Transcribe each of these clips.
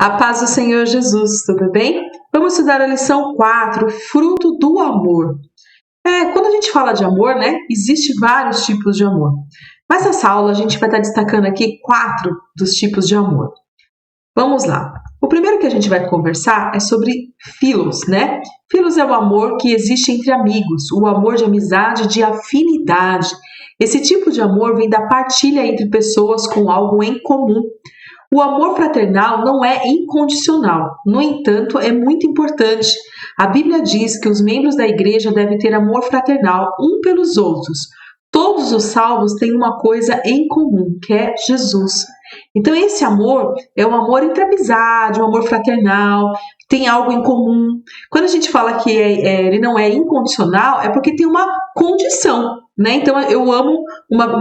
A paz do Senhor Jesus, tudo bem? Vamos estudar a lição 4, fruto do amor. Quando a gente fala de amor, né, existe vários tipos de amor. Mas nessa aula a gente vai estar destacando aqui 4 dos tipos de amor. Vamos lá. O primeiro que a gente vai conversar é sobre filos, né? Filos é o amor que existe entre amigos, o amor de amizade, de afinidade. Esse tipo de amor vem da partilha entre pessoas com algo em comum. O amor fraternal não é incondicional, no entanto, é muito importante. A Bíblia diz que os membros da igreja devem ter amor fraternal um pelos outros. Todos os salvos têm uma coisa em comum, que é Jesus. Então, esse amor é um amor entre amizade, um amor fraternal, tem algo em comum. Quando a gente fala que ele não é incondicional, é porque tem uma condição, né? Então, eu amo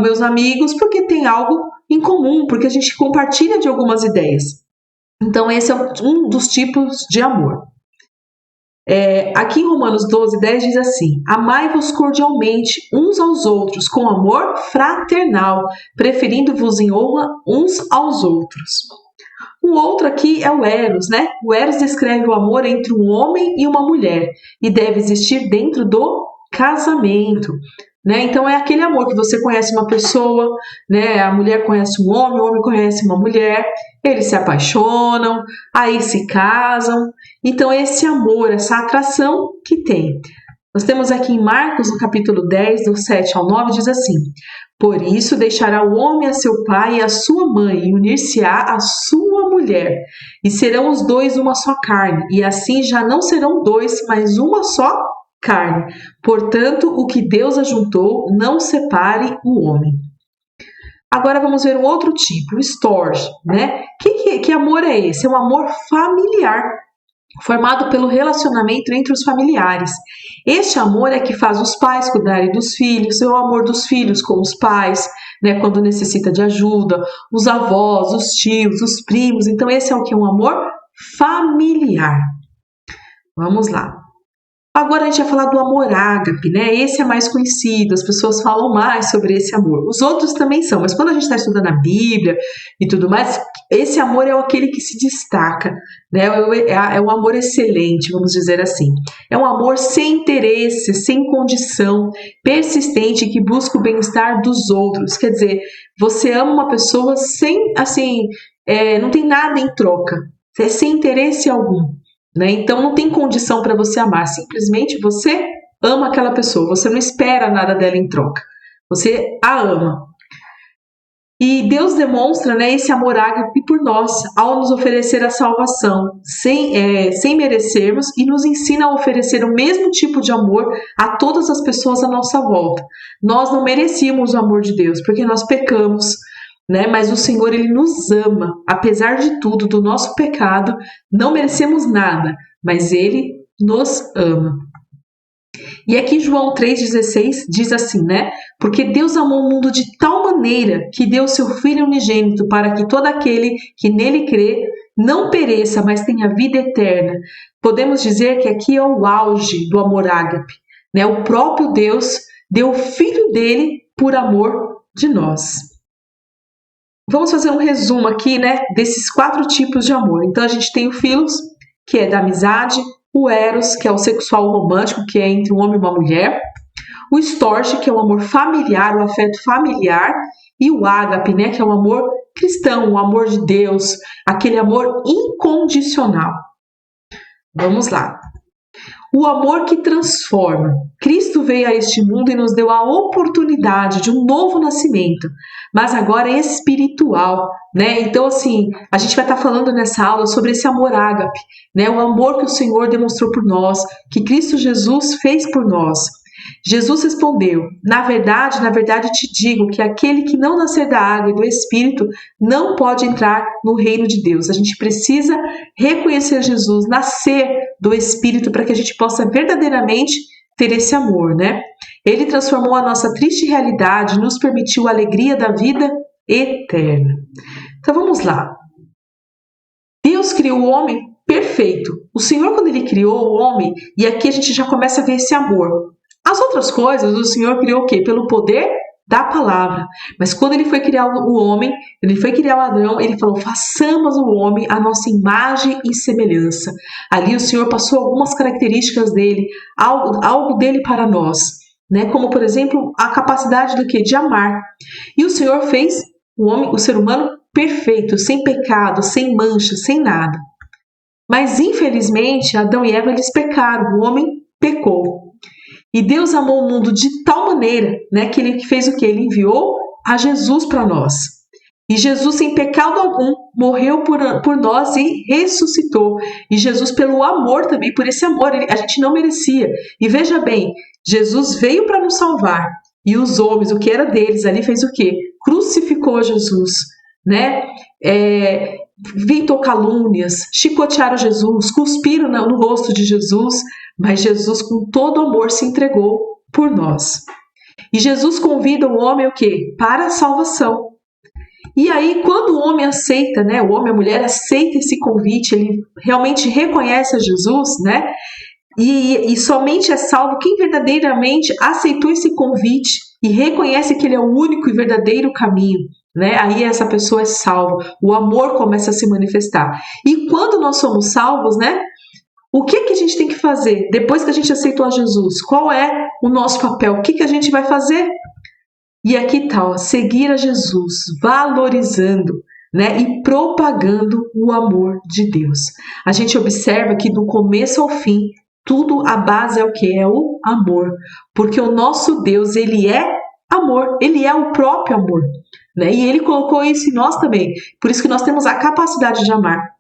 meus amigos porque tem algo em comum, porque a gente compartilha de algumas ideias. Então, esse é um dos tipos de amor. Aqui em Romanos 12:10 diz assim: amai-vos cordialmente uns aos outros com amor fraternal, preferindo-vos em honra uns aos outros. O outro aqui é o eros, né? O eros descreve o amor entre um homem e uma mulher e deve existir dentro do casamento. Né? Então é aquele amor que você conhece uma pessoa, né? A mulher conhece um homem, o homem conhece uma mulher, eles se apaixonam, aí se casam. Então esse amor, essa atração que tem. Nós temos aqui em Marcos, no capítulo 10, do 7 ao 9, diz assim: por isso deixará o homem a seu pai e a sua mãe, e unir-se-á a sua mulher, e serão os dois uma só carne, e assim já não serão dois, mas uma só carne. Portanto, o que Deus ajuntou, não separe o homem. Agora vamos ver um outro tipo, o storge, né? Que amor é esse? É um amor familiar, formado pelo relacionamento entre os familiares. Este amor é que faz os pais cuidarem dos filhos, é o amor dos filhos com os pais, né, quando necessita de ajuda, os avós, os tios, os primos. Então esse é o que? Um amor familiar. Vamos lá. Agora a gente vai falar do amor ágape, né? Esse é mais conhecido, as pessoas falam mais sobre esse amor. Os outros também são, mas quando a gente está estudando a Bíblia e tudo mais, esse amor é aquele que se destaca, né? É um amor excelente, vamos dizer assim. É um amor sem interesse, sem condição, persistente, que busca o bem-estar dos outros. Quer dizer, você ama uma pessoa sem, assim, não tem nada em troca, é sem interesse algum. Né? Então não tem condição para você amar, simplesmente você ama aquela pessoa, você não espera nada dela em troca, você a ama. E Deus demonstra, né, esse amor ágape por nós, ao nos oferecer a salvação, sem merecermos, e nos ensina a oferecer o mesmo tipo de amor a todas as pessoas à nossa volta. Nós não merecíamos o amor de Deus, porque nós pecamos, né? Mas o Senhor, Ele nos ama, apesar de tudo, do nosso pecado, não merecemos nada, mas Ele nos ama. E aqui João 3,16 diz assim, né? Porque Deus amou o mundo de tal maneira que deu seu Filho unigênito para que todo aquele que nele crê não pereça, mas tenha vida eterna. Podemos dizer que aqui é o auge do amor ágape, né? O próprio Deus deu o Filho dele por amor de nós. Vamos fazer um resumo aqui, né, desses 4 tipos de amor. Então, a gente tem o filos, que é da amizade, o eros, que é o sexual romântico, que é entre um homem e uma mulher, o storge, que é o amor familiar, o afeto familiar, e o ágape, né, que é o amor cristão, o amor de Deus, aquele amor incondicional. Vamos lá. O amor que transforma. Cristo veio a este mundo e nos deu a oportunidade de um novo nascimento, mas agora é espiritual, né? Então, assim, a gente vai estar falando nessa aula sobre esse amor ágape, né? O amor que o Senhor demonstrou por nós, que Cristo Jesus fez por nós. Jesus respondeu: na verdade te digo que aquele que não nascer da água e do Espírito não pode entrar no reino de Deus. A gente precisa reconhecer Jesus, nascer do Espírito, para que a gente possa verdadeiramente ter esse amor, né? Ele transformou a nossa triste realidade, nos permitiu a alegria da vida eterna. Então vamos lá. Deus criou o homem perfeito. O Senhor, quando Ele criou o homem, e aqui a gente já começa a ver esse amor. As outras coisas o Senhor criou o quê? Pelo poder da palavra. Mas quando ele foi criar o homem, ele foi criar o Adão, ele falou, façamos o homem a nossa imagem e semelhança. Ali o Senhor passou algumas características dele, algo dele para nós, né? Como, por exemplo, a capacidade do quê? De amar. E o Senhor fez o homem, o ser humano perfeito, sem pecado, sem mancha, sem nada. Mas, infelizmente, Adão e Eva, eles pecaram, o homem pecou. E Deus amou o mundo de tal maneira, né, que ele fez o quê? Ele enviou a Jesus para nós. E Jesus, sem pecado algum, morreu por nós e ressuscitou. E Jesus, pelo amor também, por esse amor, a gente não merecia. E veja bem, Jesus veio para nos salvar. E os homens, o que era deles ali, fez o quê? Crucificou Jesus, né? Inventou calúnias, chicotearam Jesus, cuspiram no rosto de Jesus, mas Jesus com todo amor se entregou por nós. E Jesus convida o homem o quê? Para a salvação. E aí, quando o homem aceita, né, o homem e a mulher aceita esse convite, ele realmente reconhece a Jesus, né, e somente é salvo quem verdadeiramente aceitou esse convite e reconhece que ele é o único e verdadeiro caminho. Né? Aí essa pessoa é salva, o amor começa a se manifestar. E quando nós somos salvos, né? O que a gente tem que fazer depois que a gente aceitou a Jesus? Qual é o nosso papel? O que a gente vai fazer? E aqui tá, ó, seguir a Jesus, valorizando, né? E propagando o amor de Deus. A gente observa que do começo ao fim, tudo a base é o que? É o amor. Porque o nosso Deus, ele é amor, ele é o próprio amor. Né? E ele colocou isso em nós também. Por isso que nós temos a capacidade de amar.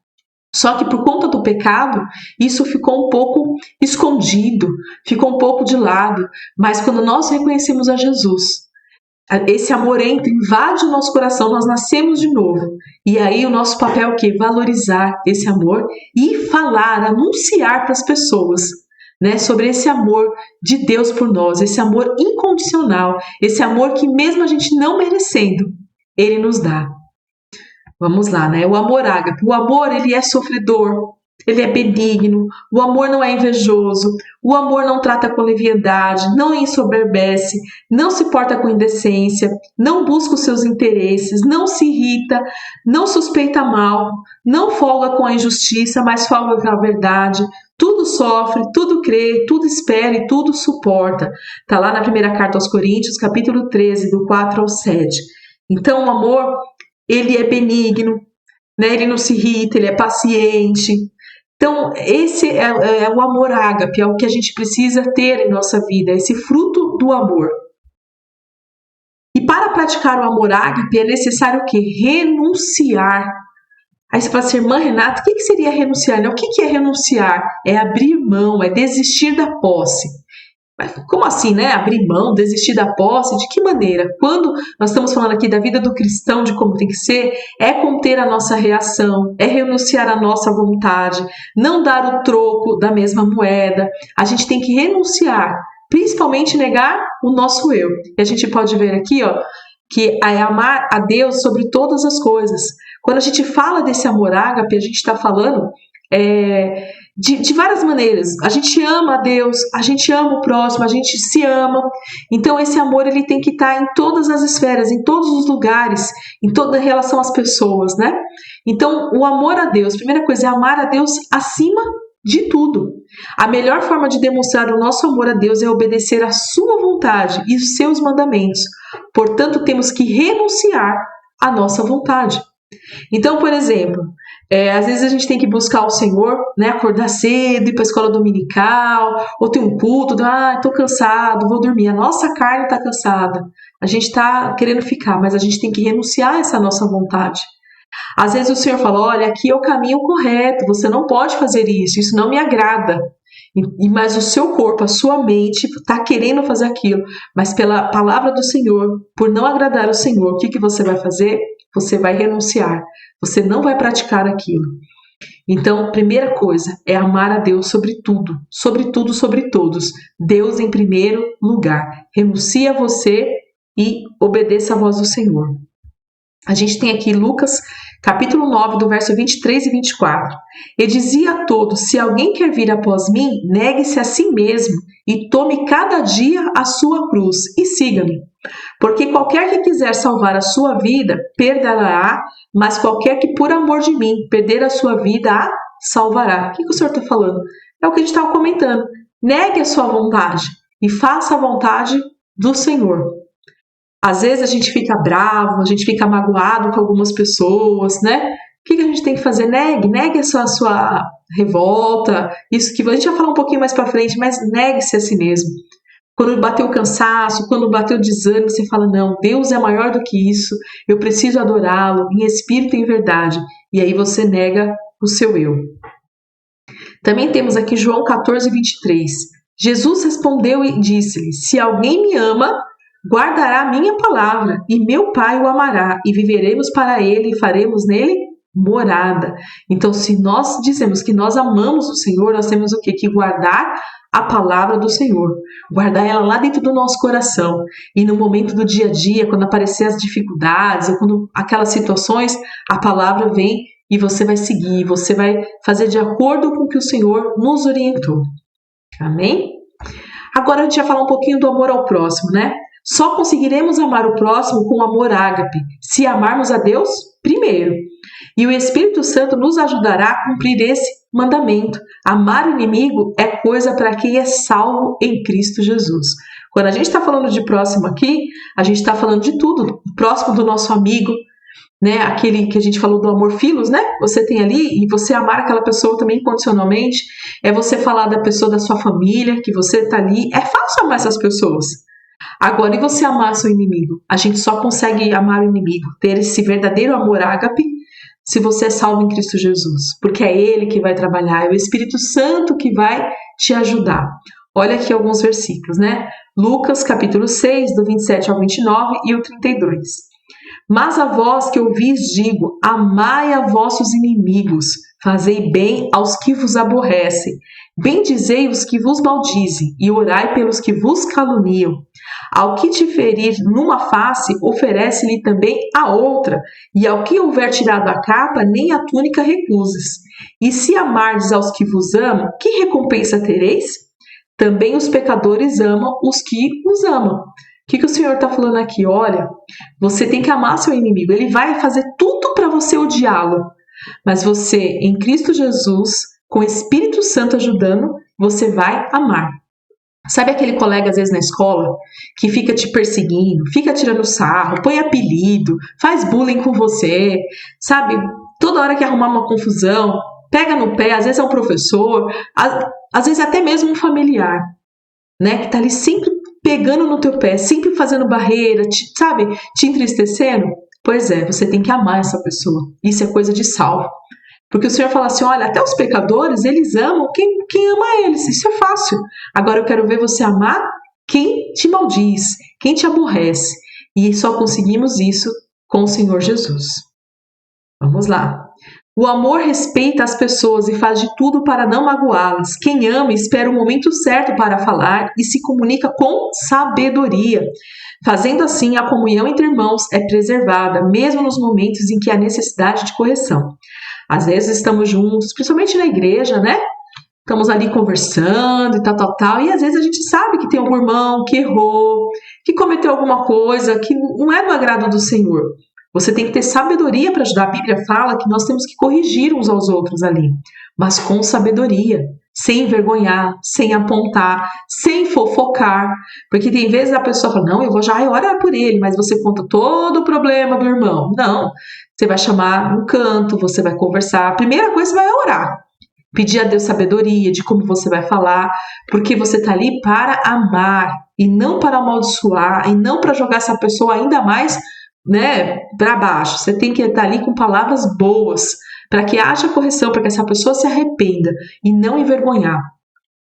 Só que por conta do pecado, isso ficou um pouco escondido, ficou um pouco de lado. Mas quando nós reconhecemos a Jesus, esse amor entra, invade o nosso coração, nós nascemos de novo. E aí o nosso papel é o quê? Valorizar esse amor e falar, anunciar para as pessoas, né, sobre esse amor de Deus por nós, esse amor incondicional, esse amor que mesmo a gente não merecendo, ele nos dá. Vamos lá, né? O amor ágape. O amor, ele é sofredor, ele é benigno, o amor não é invejoso, o amor não trata com leviandade, não ensoberbece, não se porta com indecência, não busca os seus interesses, não se irrita, não suspeita mal, não folga com a injustiça, mas folga com a verdade. Tudo sofre, tudo crê, tudo espera e tudo suporta. Está lá na primeira carta aos Coríntios, capítulo 13, do 4 ao 7. Então, o amor, ele é benigno, né? Ele não se irrita, ele é paciente. Então, esse é o amor ágape, é o que a gente precisa ter em nossa vida, esse fruto do amor. E para praticar o amor ágape é necessário o quê? Renunciar. Aí você fala assim, irmã Renata, o que seria renunciar? Não, o que é renunciar? É abrir mão, é desistir da posse. Mas como assim, né? Abrir mão, desistir da posse? De que maneira? Quando nós estamos falando aqui da vida do cristão, de como tem que ser, é conter a nossa reação, é renunciar à nossa vontade, não dar o troco da mesma moeda. A gente tem que renunciar, principalmente negar o nosso eu. E a gente pode ver aqui, ó, que é amar a Deus sobre todas as coisas. Quando a gente fala desse amor ágape, a gente está falando de várias maneiras. A gente ama a Deus, a gente ama o próximo, a gente se ama. Então esse amor ele tem que estar em todas as esferas, em todos os lugares, em toda relação às pessoas, né? Então o amor a Deus, primeira coisa é amar a Deus acima de tudo. A melhor forma de demonstrar o nosso amor a Deus é obedecer à sua vontade e os seus mandamentos. Portanto, temos que renunciar à nossa vontade. Então, por exemplo, às vezes a gente tem que buscar o Senhor, né, acordar cedo, ir para a escola dominical, ou ter um culto, estou cansado, vou dormir. A nossa carne está cansada, a gente está querendo ficar, mas a gente tem que renunciar a essa nossa vontade. Às vezes o Senhor fala, olha, aqui é o caminho correto, você não pode fazer isso não me agrada. Mas o seu corpo, a sua mente está querendo fazer aquilo, mas pela palavra do Senhor, por não agradar o Senhor, o que você vai fazer? Você vai renunciar, você não vai praticar aquilo. Então, primeira coisa é amar a Deus sobre tudo, sobre todos. Deus em primeiro lugar. Renuncie a você e obedeça a voz do Senhor. A gente tem aqui Lucas capítulo 9, do verso 23 e 24. E dizia a todos: se alguém quer vir após mim, negue-se a si mesmo e tome cada dia a sua cruz e siga-me. Porque qualquer que quiser salvar a sua vida, perdê-la-á, mas qualquer que por amor de mim perder a sua vida, a salvará. O que o Senhor está falando? É o que a gente estava comentando. Negue a sua vontade e faça a vontade do Senhor. Às vezes a gente fica bravo, a gente fica magoado com algumas pessoas, né? O que a gente tem que fazer? Negue a sua revolta, isso que a gente vai falar um pouquinho mais para frente, mas negue-se a si mesmo. Quando bateu o cansaço, quando bateu o desânimo, você fala, não, Deus é maior do que isso, eu preciso adorá-lo em espírito e em verdade. E aí você nega o seu eu. Também temos aqui João 14, 23. Jesus respondeu e disse-lhe: se alguém me ama, guardará a minha palavra, e meu Pai o amará, e viveremos para ele e faremos nele morada. Então, se nós dizemos que nós amamos o Senhor, nós temos o quê? Que guardar a palavra do Senhor, guardar ela lá dentro do nosso coração. E no momento do dia a dia, quando aparecer as dificuldades, ou quando aquelas situações, a palavra vem e você vai seguir, você vai fazer de acordo com o que o Senhor nos orientou. Amém? Agora a gente vai falar um pouquinho do amor ao próximo, né? Só conseguiremos amar o próximo com amor ágape, se amarmos a Deus primeiro. E o Espírito Santo nos ajudará a cumprir esse mandamento. Amar o inimigo é coisa para quem é salvo em Cristo Jesus. Quando a gente está falando de próximo aqui, a gente está falando de tudo. Próximo do nosso amigo, né? Aquele que a gente falou do amor filos, né? Você tem ali, e você amar aquela pessoa também incondicionalmente, é você falar da pessoa da sua família, que você está ali. É fácil amar essas pessoas. Agora, e você amar seu inimigo? A gente só consegue amar o inimigo, ter esse verdadeiro amor ágape, se você é salvo em Cristo Jesus, porque é Ele que vai trabalhar, é o Espírito Santo que vai te ajudar. Olha aqui alguns versículos, né? Lucas, capítulo 6, do 27 ao 29 e o 32. Mas a vós que ouvis digo, amai a vossos inimigos, fazei bem aos que vos aborrecem, bendizei os que vos maldizem, e orai pelos que vos caluniam. Ao que te ferir numa face, oferece-lhe também a outra, e ao que houver tirado a capa, nem a túnica recuses. E se amardes aos que vos amam, que recompensa tereis? Também os pecadores amam os que os amam. O que o Senhor está falando aqui? Olha, você tem que amar seu inimigo, ele vai fazer tudo para você odiá-lo, mas você, em Cristo Jesus, com o Espírito Santo ajudando, você vai amar. Sabe aquele colega, às vezes, na escola, que fica te perseguindo, fica tirando sarro, põe apelido, faz bullying com você, sabe? Toda hora que arrumar uma confusão, pega no pé, às vezes é um professor, às vezes até mesmo um familiar, né? Que tá ali sempre pegando no teu pé, sempre fazendo barreira, sabe? Te entristecendo. Pois é, você tem que amar essa pessoa. Isso é coisa de salvo. Porque o Senhor fala assim, olha, até os pecadores, eles amam quem ama eles. Isso é fácil. Agora eu quero ver você amar quem te maldiz, quem te aborrece. E só conseguimos isso com o Senhor Jesus. Vamos lá. O amor respeita as pessoas e faz de tudo para não magoá-las. Quem ama espera o momento certo para falar e se comunica com sabedoria. Fazendo assim, a comunhão entre irmãos é preservada, mesmo nos momentos em que há necessidade de correção. Às vezes estamos juntos, principalmente na igreja, né? Estamos ali conversando e tal. E às vezes a gente sabe que tem algum irmão que errou, que cometeu alguma coisa que não é do agrado do Senhor. Você tem que ter sabedoria para ajudar. A Bíblia fala que nós temos que corrigir uns aos outros ali, mas com sabedoria, sem envergonhar, sem apontar, sem fofocar. Porque tem vezes a pessoa fala, não, eu vou já orar por ele, mas você conta todo o problema do irmão. Não, você vai chamar no canto, você vai conversar. A primeira coisa, você vai orar. Pedir a Deus sabedoria de como você vai falar, porque você está ali para amar e não para amaldiçoar e não para jogar essa pessoa ainda mais, né, para baixo. Você tem que estar ali com palavras boas para que haja correção, para que essa pessoa se arrependa e não envergonhar.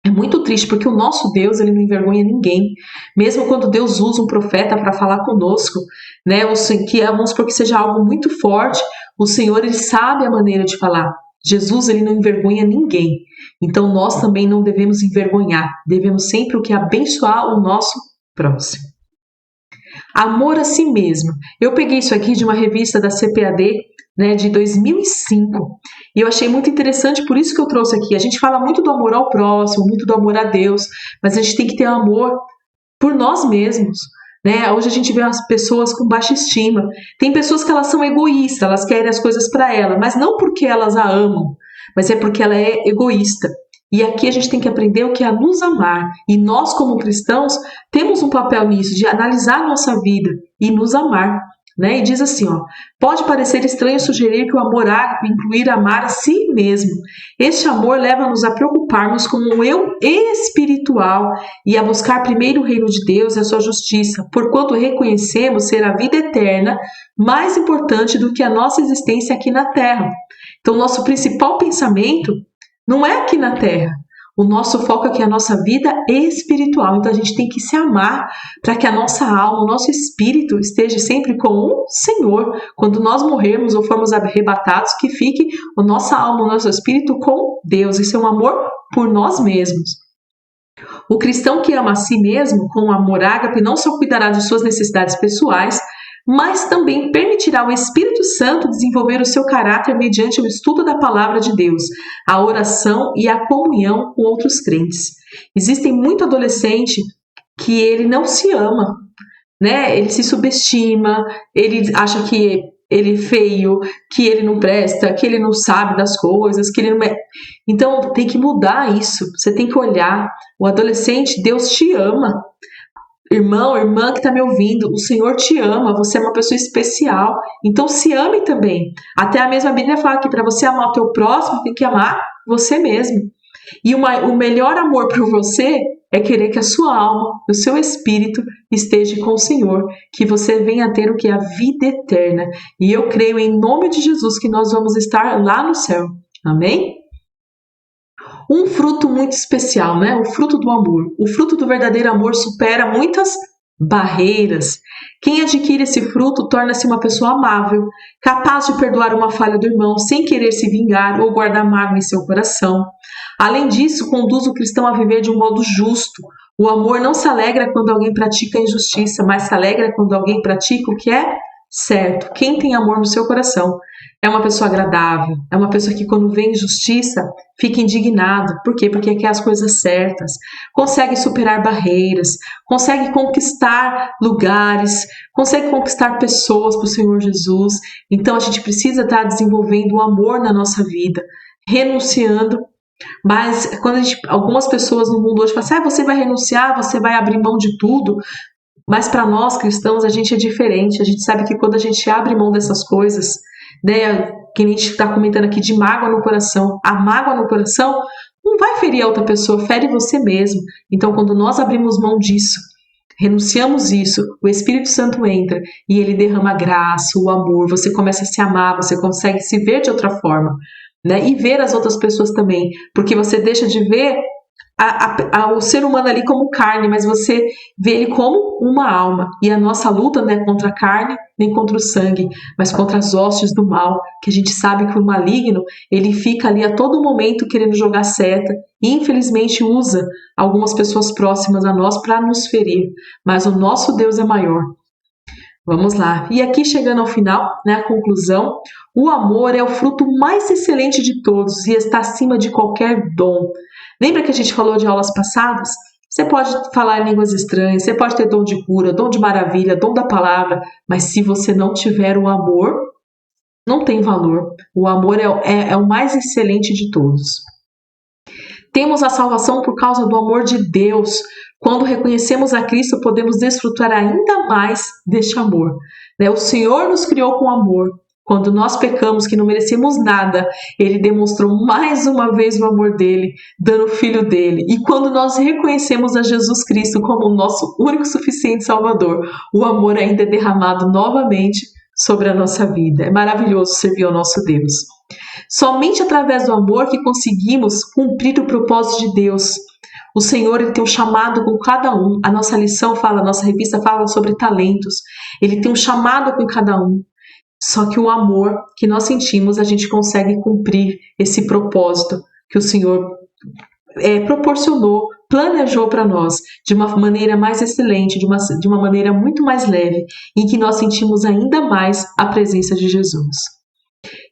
É muito triste porque o nosso Deus, ele não envergonha ninguém. Mesmo quando Deus usa um profeta para falar conosco, né, vamos supor que seja algo muito forte, o Senhor, ele sabe a maneira de falar. Jesus, ele não envergonha ninguém. Então nós também não devemos envergonhar. Devemos sempre o que abençoar o nosso próximo. Amor a si mesmo. Eu peguei isso aqui de uma revista da CPAD, né, de 2005. E eu achei muito interessante, por isso que eu trouxe aqui. A gente fala muito do amor ao próximo, muito do amor a Deus, mas a gente tem que ter amor por nós mesmos. Né? Hoje a gente vê as pessoas com baixa estima. Tem pessoas que elas são egoístas, elas querem as coisas para ela, mas não porque elas a amam, mas é porque ela é egoísta. E aqui a gente tem que aprender o que é nos amar. E nós, como cristãos, temos um papel nisso, de analisar a nossa vida e nos amar. Né? E diz assim, ó, pode parecer estranho sugerir que o amor ágape incluir amar a si mesmo. Este amor leva-nos a preocuparmos com o eu espiritual e a buscar primeiro o reino de Deus e a sua justiça, porquanto reconhecemos ser a vida eterna mais importante do que a nossa existência aqui na Terra. Então, nosso principal pensamento não é aqui na Terra. O nosso foco aqui é a nossa vida espiritual. Então a gente tem que se amar para que a nossa alma, o nosso espírito esteja sempre com o Senhor. Quando nós morrermos ou formos arrebatados, que fique a nossa alma, o nosso espírito com Deus. Isso é um amor por nós mesmos. O cristão que ama a si mesmo com o amor ágape não só cuidará de suas necessidades pessoais, mas também permitirá ao Espírito Santo desenvolver o seu caráter mediante o estudo da palavra de Deus, a oração e a comunhão com outros crentes. Existem muito adolescente que ele não se ama, né? Ele se subestima, ele acha que ele é feio, que ele não presta, que ele não sabe das coisas, que ele não é... Então tem que mudar isso, você tem que olhar, o adolescente, Deus te ama. Irmão, irmã que está me ouvindo, o Senhor te ama, você é uma pessoa especial, então se ame também. Até a mesma Bíblia fala que para você amar o teu próximo, tem que amar você mesmo. E o melhor amor para você é querer que a sua alma, o seu espírito esteja com o Senhor, que você venha a ter o que é a vida eterna. E eu creio em nome de Jesus que nós vamos estar lá no céu. Amém? Um fruto muito especial, né? O fruto do amor. O fruto do verdadeiro amor supera muitas barreiras. Quem adquire esse fruto torna-se uma pessoa amável, capaz de perdoar uma falha do irmão sem querer se vingar ou guardar mágoa em seu coração. Além disso, conduz o cristão a viver de um modo justo. O amor não se alegra quando alguém pratica a injustiça, mas se alegra quando alguém pratica o que é certo. Quem tem amor no seu coração é uma pessoa agradável, é uma pessoa que quando vê injustiça fica indignado. Por quê? Porque quer as coisas certas, consegue superar barreiras, consegue conquistar lugares, consegue conquistar pessoas para o Senhor Jesus. Então a gente precisa estar desenvolvendo o amor na nossa vida, renunciando. Mas quando algumas pessoas no mundo hoje falam assim, você vai renunciar, você vai abrir mão de tudo. Mas para nós cristãos a gente é diferente, a gente sabe que quando a gente abre mão dessas coisas, né, que a gente está comentando aqui de mágoa no coração, a mágoa no coração não vai ferir a outra pessoa, fere você mesmo. Então quando nós abrimos mão disso, renunciamos isso, o Espírito Santo entra e ele derrama a graça, o amor, você começa a se amar, você consegue se ver de outra forma, né, e ver as outras pessoas também, porque você deixa de ver o ser humano ali como carne, mas você vê ele como uma alma. E a nossa luta não é contra a carne, nem contra o sangue, mas contra as hostes do mal, que a gente sabe que o maligno, ele fica ali a todo momento querendo jogar seta, e infelizmente usa algumas pessoas próximas a nós para nos ferir. Mas o nosso Deus é maior. Vamos lá. E aqui chegando ao final, né, a conclusão, o amor é o fruto mais excelente de todos e está acima de qualquer dom. Lembra que a gente falou de aulas passadas? Você pode falar em línguas estranhas, você pode ter dom de cura, dom de maravilha, dom da palavra, mas se você não tiver o amor, não tem valor. O amor é o mais excelente de todos. Temos a salvação por causa do amor de Deus. Quando reconhecemos a Cristo, podemos desfrutar ainda mais deste amor. O Senhor nos criou com amor. Quando nós pecamos, que não merecemos nada, Ele demonstrou mais uma vez o amor dEle, dando o Filho dEle. E quando nós reconhecemos a Jesus Cristo como o nosso único e suficiente Salvador, o amor ainda é derramado novamente sobre a nossa vida. É maravilhoso servir ao nosso Deus. Somente através do amor que conseguimos cumprir o propósito de Deus. O Senhor, Ele tem um chamado com cada um. A nossa lição fala, a nossa revista fala sobre talentos. Ele tem um chamado com cada um. Só que o amor que nós sentimos, a gente consegue cumprir esse propósito que o Senhor proporcionou, planejou para nós de uma maneira mais excelente, de uma maneira muito mais leve, em que nós sentimos ainda mais a presença de Jesus.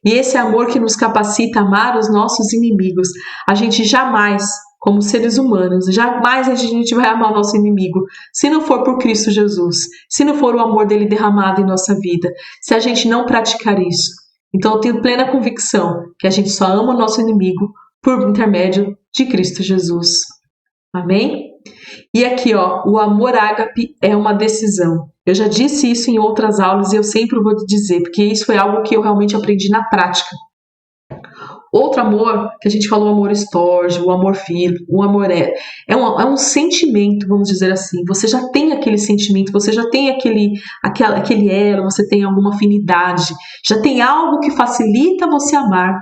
E esse amor que nos capacita a amar os nossos inimigos. A gente jamais, como seres humanos, jamais a gente vai amar o nosso inimigo se não for por Cristo Jesus, se não for o amor dele derramado em nossa vida, se a gente não praticar isso. Então eu tenho plena convicção que a gente só ama o nosso inimigo por intermédio de Cristo Jesus. Amém? E aqui, ó, o amor ágape é uma decisão. Eu já disse isso em outras aulas e eu sempre vou dizer, porque isso foi algo que eu realmente aprendi na prática. Outro amor, que a gente falou, o amor estorge, o amor firme, o amor é um sentimento, vamos dizer assim. Você já tem aquele sentimento, você já tem aquele elo, você tem alguma afinidade, já tem algo que facilita você amar.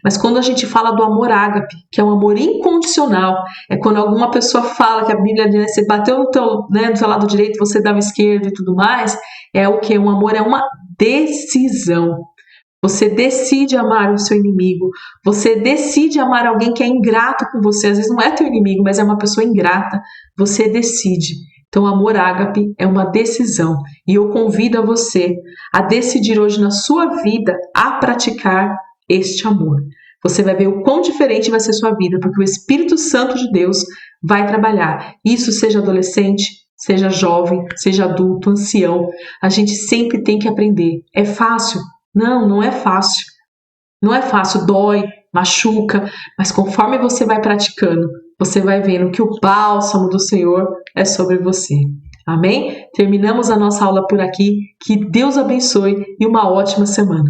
Mas quando a gente fala do amor ágape, que é um amor incondicional, é quando alguma pessoa fala que a Bíblia diz, você bateu no teu lado direito, você dá o esquerdo e tudo mais, é o que? Um amor é uma decisão. Você decide amar o seu inimigo, você decide amar alguém que é ingrato com você, às vezes não é teu inimigo, mas é uma pessoa ingrata, você decide. Então, amor ágape é uma decisão, e eu convido a você a decidir hoje na sua vida a praticar este amor. Você vai ver o quão diferente vai ser sua vida, porque o Espírito Santo de Deus vai trabalhar. Isso seja adolescente, seja jovem, seja adulto, ancião, a gente sempre tem que aprender. É fácil? Não, não é fácil. Não é fácil, dói, machuca, mas conforme você vai praticando, você vai vendo que o bálsamo do Senhor é sobre você. Amém? Terminamos a nossa aula por aqui. Que Deus abençoe e uma ótima semana.